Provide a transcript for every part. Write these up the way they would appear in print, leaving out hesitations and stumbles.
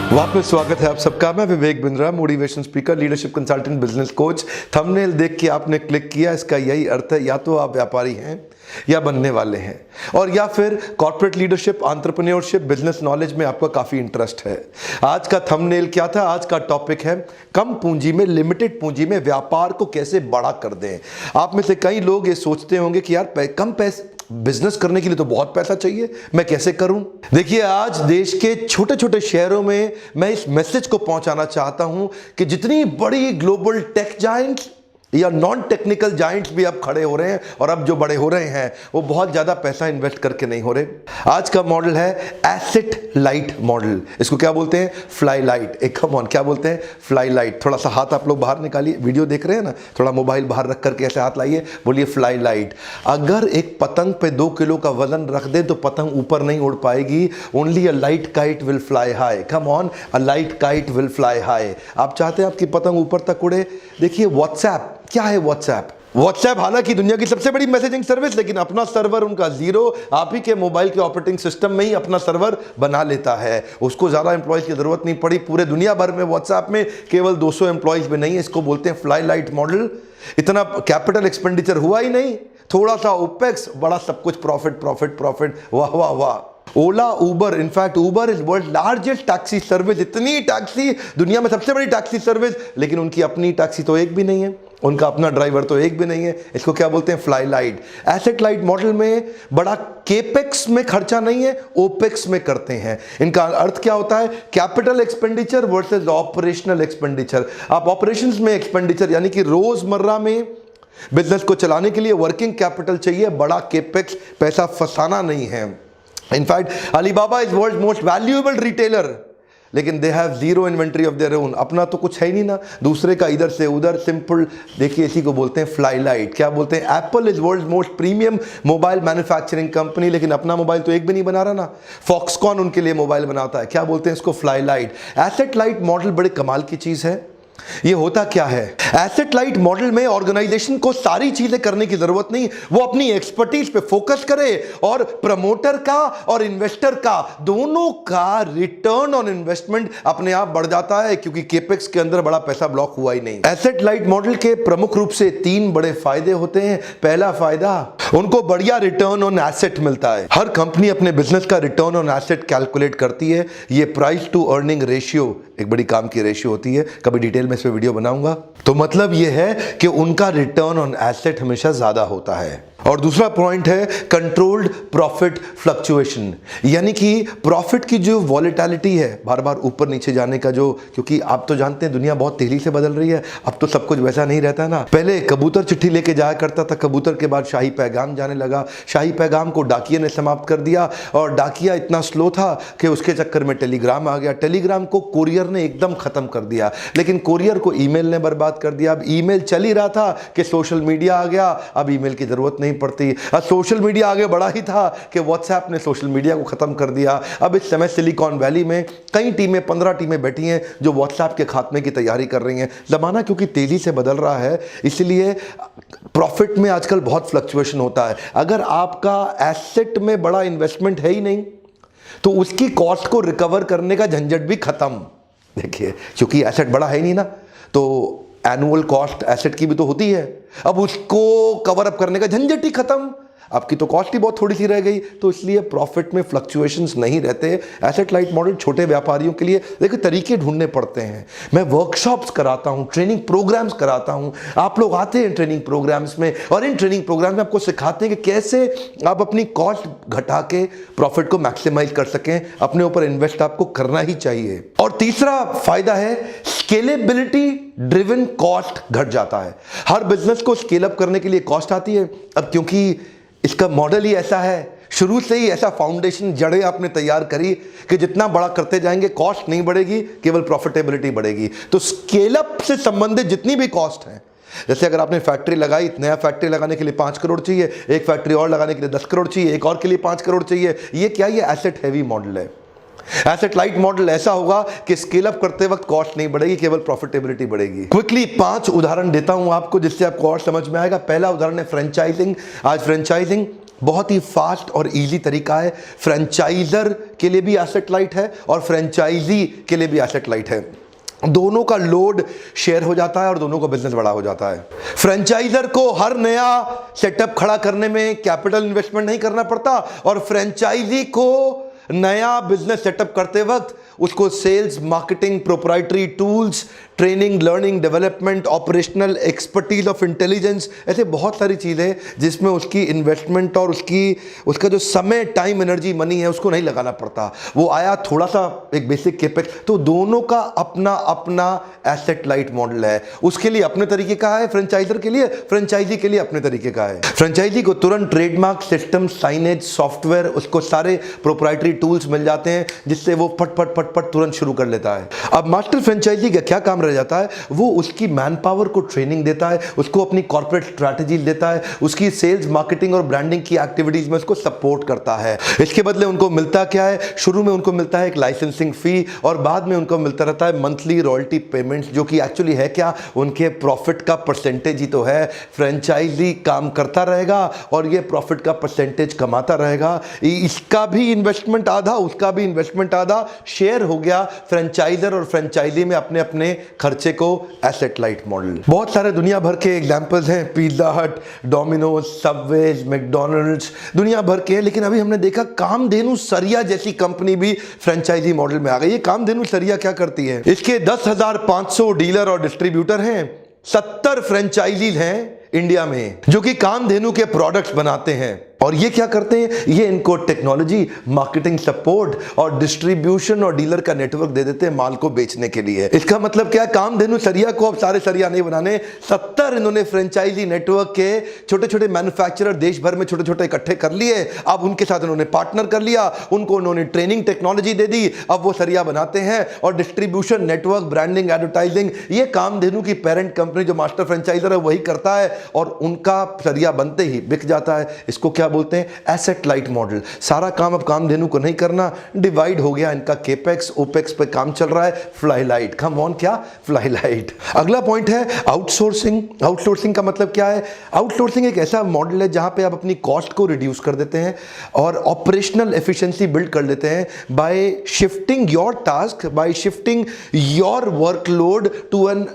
वापस स्वागत है आप सबका। मैं Vivek Bindra, motivation speaker, leadership consultant, business coach. Thumbnail देख के आपने क्लिक किया, इसका यही अर्थ है या तो आप व्यापारी हैं या बनने वाले हैं, और या फिर corporate leadership, entrepreneurship, business knowledge में आपका काफ़ी इंटरेस्ट है। आज का थंबनेल क्या था? आज का टॉपिक है कम पूंजी में, लिमिटेड पूंजी में व्यापार को कैसे बड़ा कर दें। आप में से कई लोग ये सोचते होंगे कि यार कम पैसे बिजनेस करने के लिए तो बहुत पैसा चाहिए, मैं कैसे करूं? देखिए, आज देश के छोटे छोटे शहरों में मैं इस मैसेज को पहुंचाना चाहता हूं कि जितनी बड़ी ग्लोबल टेक जायंट्स या नॉन टेक्निकल जायंट्स भी अब खड़े हो रहे हैं, और अब जो बड़े हो रहे हैं वो बहुत ज़्यादा पैसा इन्वेस्ट करके नहीं हो रहे। आज का मॉडल है एसेट लाइट मॉडल। इसको क्या बोलते हैं? Fly light. एक कम ऑन, क्या बोलते हैं? Fly light. थोड़ा सा हाथ आप लोग बाहर निकालिए, वीडियो देख रहे हैं ना, थोड़ा मोबाइल बाहर रख करके ऐसे हाथ लाइए, बोलिए फ्लाई लाइट। अगर एक पतंग पे 2 किलो का वजन रख दे तो पतंग ऊपर नहीं उड़ पाएगी। Only a light kite will fly high. Come on, a light kite will fly high. आप चाहते हैं आपकी पतंग ऊपर तक उड़े? देखिए, व्हाट्सएप क्या है? व्हाट्सएप हालांकि दुनिया की सबसे बड़ी मैसेजिंग सर्विस, लेकिन अपना सर्वर उनका जीरो। आप ही के मोबाइल के ऑपरेटिंग सिस्टम में ही अपना सर्वर बना लेता है। उसको ज़्यादा एम्प्लॉयज़ की ज़रूरत नहीं पड़ी। पूरे दुनिया भर में व्हाट्सएप में केवल 200 एम्प्लॉयज़ में नहीं है। इसको बोलते हैं फ्लाई लाइट मॉडल। इतना कैपिटल एक्सपेंडिचर हुआ ही नहीं, थोड़ा सा ओपेक्स, बड़ा सब कुछ प्रॉफिट प्रॉफिट प्रॉफिट। वाह वाह वाह। Ola, Uber, in fact Uber is world largest taxi service. इतनी टैक्सी, दुनिया में सबसे बड़ी टैक्सी सर्विस, लेकिन उनकी अपनी टैक्सी तो एक भी नहीं है, उनका अपना ड्राइवर तो एक भी नहीं है। इसको क्या बोलते हैं? Fly light. Asset light model में बड़ा केपेक्स में खर्चा नहीं है, ओपेक्स में करते हैं। इनका अर्थ क्या होता है? Capital expenditure versus operational expenditure. आप ऑपरेशंस में एक्सपेंडिचर यानी कि रोजमर्रा में बिजनेस को चलाने के लिए वर्किंग कैपिटल चाहिए, बड़ा केपेक्स, पैसा फंसाना नहीं है। In fact Alibaba is world most valuable retailer, लेकिन they have zero inventory of their own. अपना तो कुछ है ही नहीं ना, दूसरे का इधर से उधर, सिंपल। देखिए, इसी को बोलते हैं फ्लाई लाइट। क्या बोलते हैं? Apple is world most premium mobile manufacturing company, लेकिन अपना मोबाइल तो एक भी नहीं बना रहा ना। फॉक्सकॉन उनके लिए मोबाइल बनाता है। क्या बोलते हैं इसको? Fly light. Asset light model बड़े कमाल की चीज है। ये होता क्या है? एसेट लाइट मॉडल में ऑर्गेनाइजेशन को सारी चीजें करने की जरूरत नहीं, वो अपनी एक्सपर्टीज पे फोकस करे, और प्रमोटर का और इन्वेस्टर का दोनों का रिटर्न ऑन इन्वेस्टमेंट अपने आप बढ़ जाता है, क्योंकि केपेक्स के अंदर बड़ा पैसा ब्लॉक हुआ ही नहीं। एसेट लाइट मॉडल के प्रमुख रूप से 3 बड़े फायदे होते हैं। पहला फायदा, उनको बढ़िया रिटर्न ऑन एसेट मिलता है। हर कंपनी अपने बिजनेस का रिटर्न ऑन एसेट कैलकुलेट करती है। ये प्राइस टू अर्निंग रेशियो एक बड़ी काम की रेशियो होती है, कभी डिटेल में इस पे वीडियो बनाऊंगा। तो मतलब ये है कि उनका रिटर्न ऑन एसेट हमेशा ज्यादा होता है। और दूसरा पॉइंट है कंट्रोल्ड प्रॉफिट फ्लक्चुएशन, यानी कि प्रॉफिट की जो वॉलेटिलिटी है, बार बार ऊपर नीचे जाने का जो, क्योंकि आप तो जानते हैं दुनिया बहुत तेजी से बदल रही है, अब तो सब कुछ वैसा नहीं रहता ना। पहले कबूतर चिट्ठी लेके जाया करता था, कबूतर के बाद शाही पैगाम जाने लगा, शाही पैगाम को डाकिये ने समाप्त कर दिया, और डाकिया इतना स्लो था कि उसके चक्कर में टेलीग्राम आ गया। टेलीग्राम को कोरियर ने एकदम खत्म कर दिया, लेकिन कोरियर को ईमेल ने बर्बाद कर दिया। अब ईमेल चल ही रहा था कि सोशल मीडिया आ गया, अब ईमेल की जरूरत नहीं पड़ती। अब सोशल मीडिया आगे बढ़ा ही था कि व्हाट्सएप ने सोशल मीडिया को खत्म कर दिया। अब इस समय सिलिकॉन वैली में कई टीमें, 15 टीमें बैठी हैं जो व्हाट्सएप के खात्मे की तैयारी कर रही हैं। जमाना क्योंकि तेजी से बदल रहा है, इसलिए प्रॉफिट में आजकल बहुत फ्लक्चुएशन होता है। अगर आपका एसेट में बड़ा इन्वेस्टमेंट है ही नहीं, तो उसकी कॉस्ट को रिकवर करने का झंझट भी खत्म। देखिए, क्योंकि एसेट बड़ा है ही नहीं ना, तो एनुअल कॉस्ट एसेट की भी तो होती है, अब उसको कवर अप करने का झंझट ही खत्म। आपकी तो कॉस्ट ही बहुत थोड़ी सी रह गई, तो इसलिए प्रॉफिट में फ्लक्चुएशंस नहीं रहते। एसेट लाइट मॉडल छोटे व्यापारियों के लिए देखिए तरीके ढूंढने पड़ते हैं। मैं वर्कशॉप्स कराता हूं, ट्रेनिंग प्रोग्राम्स कराता हूं, आप लोग आते हैं ट्रेनिंग प्रोग्राम्स में, और इन ट्रेनिंग प्रोग्राम में आपको सिखाते हैं कि कैसे आप अपनी कॉस्ट घटा के प्रॉफिट को मैक्सिमाइज कर सकें। अपने ऊपर इन्वेस्ट आपको करना ही चाहिए। और तीसरा फायदा है स्केलेबिलिटी ड्रिवन कॉस्ट घट जाता है। हर बिजनेस को स्केल अप करने के लिए कॉस्ट आती है। अब क्योंकि इसका मॉडल ही ऐसा है, शुरू से ही ऐसा फाउंडेशन, जड़ें आपने तैयार करी कि जितना बड़ा करते जाएंगे कॉस्ट नहीं बढ़ेगी, केवल प्रॉफिटेबिलिटी बढ़ेगी। तो स्केल अप से संबंधित जितनी भी कॉस्ट है, जैसे अगर आपने फैक्ट्री लगाई, नया फैक्ट्री लगाने के लिए 5 करोड़ चाहिए, एक फैक्ट्री और लगाने के लिए 10 करोड़ चाहिए, एक और के लिए 5 करोड़ चाहिए। ये क्या? ये एसेट हैवी मॉडल है। एसेट लाइट मॉडल ऐसा होगा कि स्केल अप करते वक्त कॉस्ट नहीं बढ़ेगी, केवल प्रॉफिटेबिलिटी बढ़ेगी। क्विकली 5 उदाहरण देता हूं आपको, जिससे आपको और समझ में आएगा। पहला उदाहरण है फ्रेंचाइजिंग। आज फ्रेंचाइजिंग बहुत ही फास्ट और इजी तरीका है। फ्रेंचाइजर के लिए भी एसेट लाइट है और फ्रेंचाइजी के लिए भी एसेट लाइट है। दोनों का लोड शेयर हो जाता है और दोनों का बिजनेस बड़ा हो जाता है। फ्रेंचाइजर को हर नया सेटअप खड़ा करने में कैपिटल इन्वेस्टमेंट नहीं करना पड़ता और फ्रेंचाइजी को नया बिजनेस सेटअप करते वक्त उसको sales, marketing, proprietary tools, training, learning, development, operational expertise of intelligence, ऐसे बहुत सारी चीज़ें जिसमें उसकी इन्वेस्टमेंट और उसका जो समय, टाइम, एनर्जी, मनी है उसको नहीं लगाना पड़ता। वो आया थोड़ा सा एक बेसिक केपेक्स। तो दोनों का अपना अपना एसेट लाइट मॉडल है। उसके लिए अपने तरीके का है, फ्रेंचाइजर के लिए, फ्रेंचाइजी के लिए अपने तरीके का है। फ्रेंचाइजी को तुरंत ट्रेडमार्क, सिस्टम, साइनेज, सॉफ्टवेयर, उसको सारे प्रोप्राइटरी टूल्स मिल जाते हैं जिससे वो फट फट फट फट तुरंत शुरू कर लेता है। अब मास्टर फ्रेंचाइजी का क्या काम रह जाता है? वो उसकी मैन पावर को ट्रेनिंग देता है, उसको अपनी कॉर्पोरेट स्ट्रैटेजी देता है, उसकी सेल्स, मार्केटिंग और ब्रांडिंग की एक्टिविटीज में उसको सपोर्ट करता है। इसके बदले उनको मिलता क्या है? शुरू में उनको मिलता है एक लाइसेंसिंग फी और बाद में उनको मिलता रहता है मंथली रॉयल्टी पेमेंट्स, जो कि एक्चुअली है क्या? उनके प्रॉफिट का परसेंटेज ही तो है। फ्रेंचाइजी काम करता रहेगा और ये प्रॉफिट का परसेंटेज कमाता रहेगा। इसका भी इन्वेस्टमेंट आधा, उसका भी इन्वेस्टमेंट आधा, शेयर हो गया फ्रेंचाइजर और फ्रेंचाइजी में अपने अपने खर्चे को। एसेट लाइट मॉडल बहुत सारे दुनिया भर के एग्जांपल्स हैं, पिज्जा हट, डोमिनोज, सबवेज, मैकडॉनल्ड्स, दुनिया भर के। लेकिन अभी हमने देखा कामधेनु सरिया जैसी कंपनी भी फ्रेंचाइजी मॉडल में आ गई। ये कामधेनु सरिया क्या करती है? इसके 10,500 डीलर और डिस्ट्रीब्यूटर हैं, 70 फ्रेंचाइजीज हैं इंडिया में जो कि कामधेनु के प्रोडक्ट्स बनाते हैं। और ये क्या करते हैं? ये इनको टेक्नोलॉजी, मार्केटिंग सपोर्ट और डिस्ट्रीब्यूशन और डीलर का नेटवर्क दे देते हैं माल को बेचने के लिए। इसका मतलब क्या है? कामधेनु सरिया को अब सारे सरिया नहीं बनाने, 70 इन्होंने फ्रेंचाइजी नेटवर्क के छोटे छोटे मैन्युफैक्चरर देश भर में छोटे छोटे इकट्ठे कर लिए। अब उनके साथ इन्होंने पार्टनर कर लिया, उनको उन्होंने ट्रेनिंग, टेक्नोलॉजी दे दी। अब वो सरिया बनाते हैं और डिस्ट्रीब्यूशन, नेटवर्क, ब्रांडिंग, एडवर्टाइजिंग, ये कामधेनु की पेरेंट कंपनी जो मास्टर फ्रेंचाइजर है वही करता है और उनका सरिया बनते ही बिक जाता है। इसको क्या बोलते हैं? Asset light model. सारा काम अब कामधेनु को नहीं करना, डिवाइड हो गया इनका केपेक्स, ओपेक्स पे काम चल रहा है। फ्लाई लाइट, कम ऑन, क्या? Fly light. अगला पॉइंट है आउटसोर्सिंग। आउटसोर्सिंग का मतलब क्या है? आउटसोर्सिंग एक ऐसा मॉडल है जहां पे आप अपनी कॉस्ट को रिड्यूस कर देते हैं और ऑपरेशनल एफिशिएंसी बिल्ड कर लेते हैं by shifting your task, by shifting your workload to an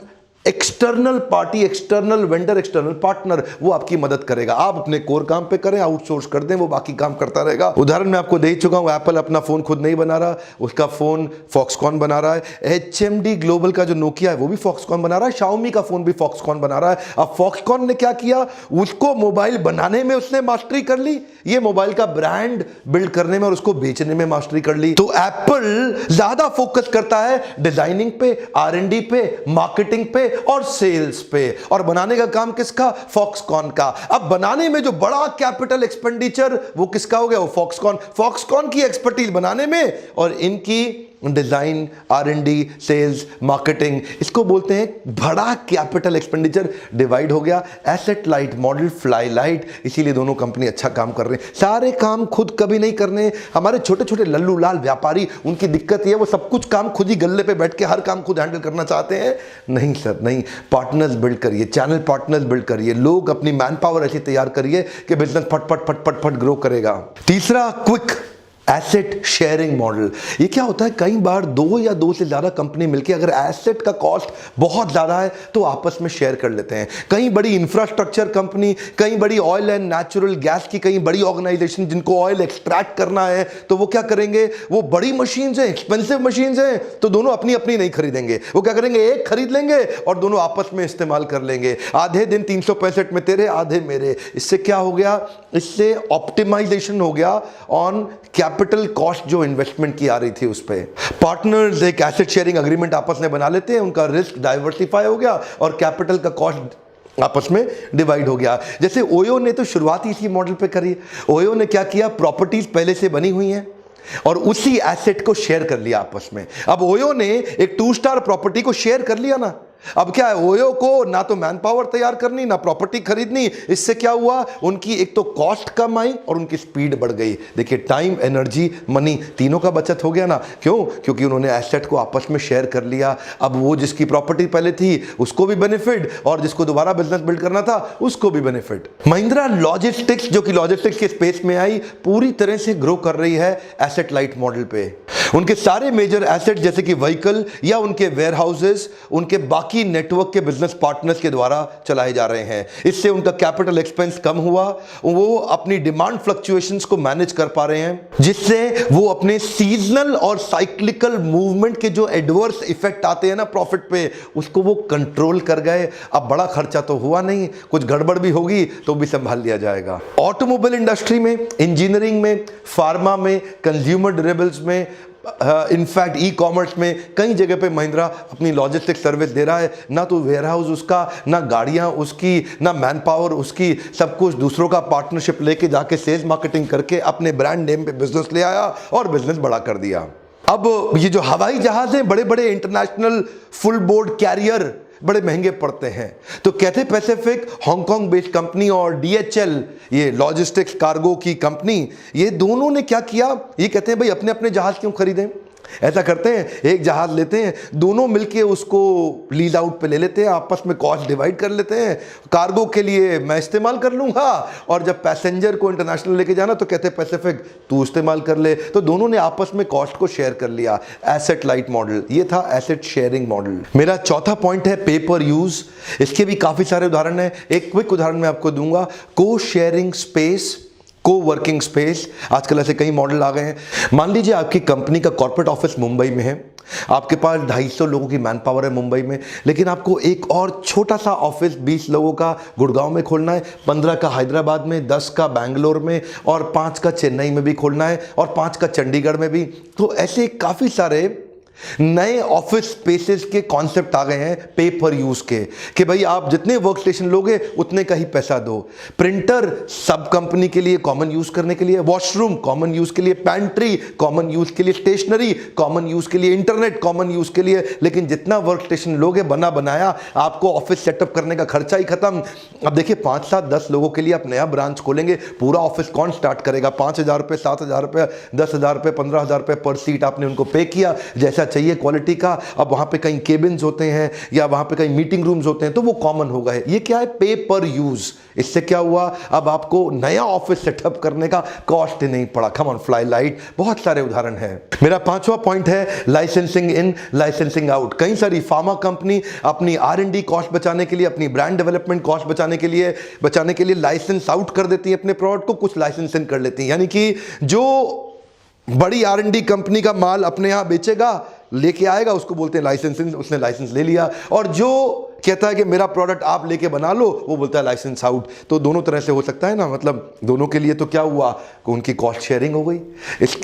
external party, external vendor, external partner. वो आपकी मदद करेगा। आप अपने कोर काम पे करें, आउटसोर्स कर दें, वो बाकी काम करता रहेगा। उदाहरण मैं आपको दे चुका हूं, एप्पल अपना फोन खुद नहीं बना रहा, उसका फोन फॉक्सकॉन बना रहा है। HMD ग्लोबल का जो नोकिया है वो भी फॉक्सकॉन बना रहा है। शाओमी का फोन भी फॉक्सकॉन बना रहा है। अब फॉक्सकॉन ने क्या किया? उसको मोबाइल बनाने में उसने मास्टरी कर ली, ये मोबाइल का ब्रांड बिल्ड करने में और उसको बेचने में मास्टरी कर ली। तो एप्पल ज्यादा फोकस करता है डिजाइनिंग पे, R&D पे, मार्केटिंग पे और सेल्स पे। और बनाने का काम किसका? फॉक्सकॉन का। अब बनाने में जो बड़ा कैपिटल एक्सपेंडिचर वो किसका हो गया? वो फॉक्सकॉन। फॉक्सकॉन की एक्सपर्टीज बनाने में और इनकी डिजाइन, R&D, सेल्स, मार्केटिंग, इसको बोलते हैं बड़ा कैपिटल एक्सपेंडिचर डिवाइड हो गया। Asset light model, fly light. इसीलिए दोनों कंपनी अच्छा काम कर रहे हैं। सारे काम खुद कभी नहीं करने। हमारे छोटे छोटे लल्लू लाल व्यापारी, उनकी दिक्कत ये, वो सब कुछ काम खुद ही गल्ले पे बैठ के हर काम खुद हैंडल करना चाहते हैं। नहीं सर, नहीं। पार्टनर्स बिल्ड करिए, चैनल पार्टनर्स बिल्ड करिए, लोग अपनी मैन पावर ऐसी तैयार करिए कि बिजनेस फट फट फट फट फट ग्रो करेगा। तीसरा, क्विक एसेट शेयरिंग मॉडल। ये क्या होता है? कई बार दो या दो से ज्यादा कंपनी मिलकर अगर एसेट का कॉस्ट बहुत ज्यादा है तो आपस में शेयर कर लेते हैं। कई बड़ी इंफ्रास्ट्रक्चर कंपनी, कई बड़ी ऑयल एंड नेचुरल गैस की कई बड़ी ऑर्गेनाइजेशन जिनको ऑयल एक्सट्रैक्ट करना है, तो वो क्या करेंगे? वो बड़ी मशीन्स हैं, एक्सपेंसिव मशीन्स हैं, तो दोनों अपनी अपनी नहीं खरीदेंगे। वो क्या करेंगे? एक खरीद लेंगे और दोनों आपस में इस्तेमाल कर लेंगे। आधे दिन 365 में तेरे, आधे मेरे। इससे क्या हो गया? इससे ऑप्टिमाइजेशन हो गया ऑन कैपिटल कॉस्ट जो इन्वेस्टमेंट की आ रही थी उस पे। पार्टनर्स एक एसेट शेयरिंग एग्रीमेंट आपस में बना लेते हैं, उनका रिस्क डाइवर्सिफाई हो गया और कैपिटल का कॉस्ट आपस में डिवाइड हो गया। जैसे ओयो ने तो शुरुआत ही इसी मॉडल पे करी। ओयो ने क्या किया? प्रॉपर्टीज पहले से बनी हुई हैं और उसी एसेट को शेयर कर लिया आपस में। अब ओयो ने एक 2 स्टार प्रॉपर्टी को शेयर कर लिया ना, अब क्या है, ओयो को ना तो मैन पावर तैयार करनी ना प्रॉपर्टी खरीदनी, इससे क्या हुआ, उनकी एक तो कॉस्ट कम आई और उनकी स्पीड बढ़ गई। देखिए टाइम, एनर्जी, मनी तीनों का बचत हो गया ना। क्यों? क्योंकि उन्होंने एसेट को आपस में शेयर कर लिया। अब वो जिसकी प्रॉपर्टी पहले थी उसको भी बेनिफिट और जिसको दोबारा बिजनेस बिल्ड करना था उसको भी बेनिफिट। महिंद्रा लॉजिस्टिक्स जो कि लॉजिस्टिक्स के स्पेस में आई, पूरी तरह से ग्रो कर रही है एसेट लाइट मॉडल पे। उनके सारे मेजर एसेट जैसे कि व्हीकल या उनके वेयर हाउसेस उनके बाकी नेटवर्क के बिजनेस पार्टनर्स के द्वारा चलाए जा रहे हैं। इससे उनका कैपिटल एक्सपेंस कम हुआ, वो अपनी डिमांड फ्लक्चुएशंस को मैनेज कर पा रहे हैं, जिससे वो अपने सीजनल और साइक्लिकल मूवमेंट के जो एडवर्स इफेक्ट आते हैं ना प्रॉफिट पे, उसको वो कंट्रोल कर गए। अब बड़ा खर्चा तो हुआ नहीं, कुछ गड़बड़ भी होगी तो भी संभाल लिया जाएगा। ऑटोमोबाइल इंडस्ट्री में, इंजीनियरिंग में, फार्मा में, कंज्यूमर ड्यूरेबल्स में, इनफैक्ट ई कॉमर्स में कई जगह पे महिंद्रा अपनी लॉजिस्टिक सर्विस दे रहा है। ना तो वेयर हाउस उसका, ना गाड़ियां उसकी, ना मैन पावर उसकी, सब कुछ दूसरों का पार्टनरशिप लेके जाके सेल्स मार्केटिंग करके अपने ब्रांड नेम पे बिजनेस ले आया और बिजनेस बड़ा कर दिया। अब ये जो हवाई जहाज हैं, बड़े बड़े इंटरनेशनल फुल बोर्ड कैरियर बड़े महंगे पड़ते हैं, तो Cathay Pacific Hong Kong based company और DHL ये लॉजिस्टिक्स कार्गो की कंपनी, ये दोनों ने क्या किया, ये कहते हैं भाई अपने अपने जहाज क्यों खरीदें। ऐसा करते हैं, एक जहाज लेते हैं, दोनों मिलके उसको लीज आउट पे ले लेते हैं, आपस में कॉस्ट डिवाइड कर लेते हैं। कार्गो के लिए मैं इस्तेमाल कर लूंगा और जब पैसेंजर को इंटरनेशनल लेके जाना तो कहते पैसिफिक तू इस्तेमाल कर ले। तो दोनों ने आपस में कॉस्ट को शेयर कर लिया। एसेट लाइट मॉडल, ये था एसेट शेयरिंग मॉडल। मेरा चौथा पॉइंट है पे पर यूज। इसके भी काफी सारे उदाहरण हैं, एक क्विक उदाहरण मैं आपको दूंगा। को शेयरिंग स्पेस, को वर्किंग स्पेस, आजकल ऐसे कई मॉडल आ गए हैं। मान लीजिए आपकी कंपनी का कॉर्पोरेट ऑफिस मुंबई में है, आपके पास 250 लोगों की मैन पावर है मुंबई में, लेकिन आपको एक और छोटा सा ऑफिस 20 लोगों का गुड़गांव में खोलना है, 15 का हैदराबाद में, 10 का बैंगलोर में और 5 का चेन्नई में भी खोलना है और 5 का चंडीगढ़ में भी। तो ऐसे काफ़ी सारे नए ऑफिस स्पेसेस के कॉन्सेप्ट आ गए हैं पे पर यूज के, कि भाई आप जितने वर्क स्टेशन लोगे उतने का ही पैसा दो। प्रिंटर सब कंपनी के लिए कॉमन यूज करने के लिए, वॉशरूम कॉमन यूज के लिए, पैंट्री कॉमन यूज के लिए, स्टेशनरी कॉमन यूज के लिए, इंटरनेट कॉमन यूज के लिए। लेकिन जितना वर्क स्टेशन लोगे बना बनाया, आपको ऑफिस सेटअप करने का खर्चा ही खत्म। अब देखिए 5, 7, 10 लोगों के लिए आप नया ब्रांच खोलेंगे, पूरा ऑफिस कौन स्टार्ट करेगा? 5,000 रुपये, 7,000 रुपये, 10,000 रुपये, 15,000 रुपये पर सीट आपने उनको पे किया, जैसा चाहिए क्वालिटी का। अब वहां पे कहीं केबिन्स होते हैं या वहां पे कहीं मीटिंग रूम्स होते हैं तो वो कॉमन हो गए। ये क्या है? पे पर यूज। इससे क्या हुआ, अब आपको नया ऑफिस सेटअप करने का कॉस्ट ही नहीं पड़ा। कम ऑन, फ्लाई लाइट, बहुत सारे उदाहरण हैं। मेरा 5वां पॉइंट है लाइसेंसिंग इन, लाइसेंसिंग आउट। कई सारी फार्मा कंपनी अपनी R&D कॉस्ट बचाने के लिए, अपनी ब्रांड डेवलपमेंट कॉस्ट बचाने के लिए लाइसेंस आउट कर देती है अपने प्रोडक्ट को, कुछ लाइसेंस इन कर लेती है। यानी कि जो बड़ी R&D कंपनी का माल अपने यहां बेचेगा, लेके आएगा, उसको बोलते हैं लाइसेंसिंग, उसने लाइसेंस ले लिया। और जो कहता है कि मेरा प्रोडक्ट आप लेके बना लो, वो बोलता है लाइसेंस आउट। तो दोनों तरह से हो सकता है ना, मतलब दोनों के लिए तो क्या हुआ कि उनकी कॉस्ट शेयरिंग हो गई।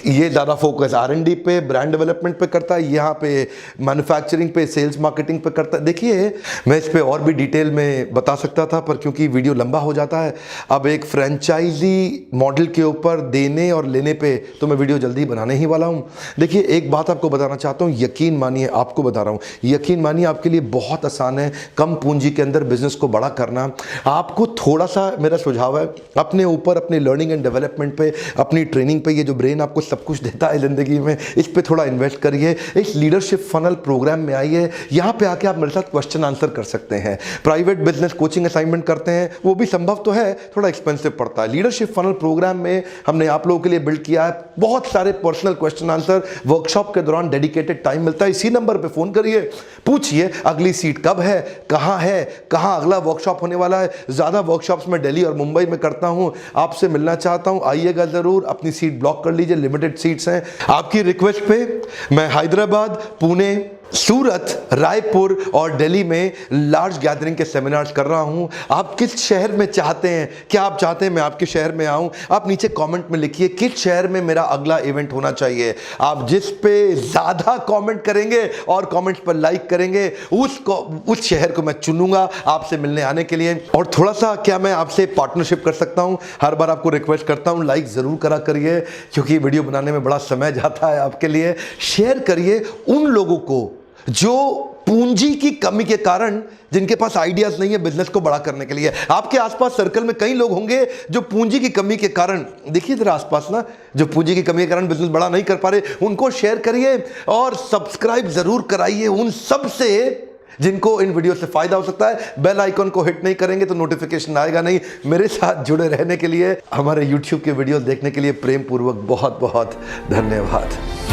ये ज़्यादा फोकस R&D पे, ब्रांड डेवलपमेंट पे करता है, यहाँ पे मैन्युफैक्चरिंग पे, सेल्स मार्केटिंग पे करता है। देखिए मैं इस पे और भी डिटेल में बता सकता था, पर क्योंकि वीडियो लंबा हो जाता है, अब एक फ्रेंचाइजी मॉडल के ऊपर देने और लेने पे तो मैं वीडियो जल्दी बनाने ही वाला हूँ। देखिए एक बात आपको बताना चाहता हूँ, यकीन मानिए, आपको बता रहा हूँ, यकीन मानिए आपके लिए बहुत आसान है कम पूंजी के अंदर बिजनेस को बड़ा करना। आपको थोड़ा सा मेरा सुझाव है, अपने ऊपर, अपने लर्निंग एंड डेवलपमेंट पे, अपनी ट्रेनिंग पे, ये जो ब्रेन आपको सब कुछ देता है जिंदगी में, इस पे थोड़ा इन्वेस्ट करिए। इस लीडरशिप फनल प्रोग्राम में आइए, यहाँ पे आके आप मेरे साथ क्वेश्चन आंसर कर सकते हैं। प्राइवेट बिजनेस कोचिंग असाइनमेंट करते हैं, वो भी संभव तो है, थोड़ा एक्सपेंसिव पड़ता है। लीडरशिप फनल प्रोग्राम में हमने आप लोगों के लिए बिल्ड किया है बहुत सारे पर्सनल क्वेश्चन आंसर। वर्कशॉप के दौरान डेडिकेटेड टाइम मिलता है, इसी नंबर पे फोन करिए, पूछिए अगली सीट कब है, कहाँ अगला वर्कशॉप होने वाला है। ज़्यादा वर्कशॉप्स मैं दिल्ली और मुंबई में करता हूँ, आपसे मिलना चाहता हूँ, आइएगा ज़रूर। अपनी सीट ब्लॉक कर लीजिए, लिमिटेड सीट्स हैं। आपकी रिक्वेस्ट पे मैं हैदराबाद, पुणे, सूरत, रायपुर और दिल्ली में लार्ज गैदरिंग के सेमिनार्स कर रहा हूं। आप किस शहर में चाहते हैं, क्या आप चाहते हैं मैं आपके शहर में आऊं? आप नीचे कमेंट में लिखिए किस शहर में मेरा अगला इवेंट होना चाहिए। आप जिस पे ज़्यादा कमेंट करेंगे और कमेंट्स पर लाइक करेंगे, उस शहर को मैं चुनूंगा आपसे मिलने आने के लिए। और थोड़ा सा क्या मैं आपसे पार्टनरशिप कर सकता हूं? हर बार आपको रिक्वेस्ट करता हूं, लाइक ज़रूर करा करिए, क्योंकि वीडियो बनाने में बड़ा समय जाता है आपके लिए। शेयर करिए उन लोगों को जो पूंजी की कमी के कारण जिनके पास आइडियाज नहीं है बिजनेस को बड़ा करने के लिए। आपके आसपास सर्कल में कई लोग होंगे जो पूंजी की कमी के कारण, देखिए इधर आसपास ना, जो पूंजी की कमी के कारण बिजनेस बड़ा नहीं कर पा रहे, उनको शेयर करिए और सब्सक्राइब जरूर कराइए उन सब से जिनको इन वीडियो से फायदा हो सकता है। बेल आइकन को हिट नहीं करेंगे तो नोटिफिकेशन आएगा नहीं। मेरे साथ जुड़े रहने के लिए, हमारे YouTube के वीडियो देखने के लिए प्रेम पूर्वक बहुत बहुत धन्यवाद।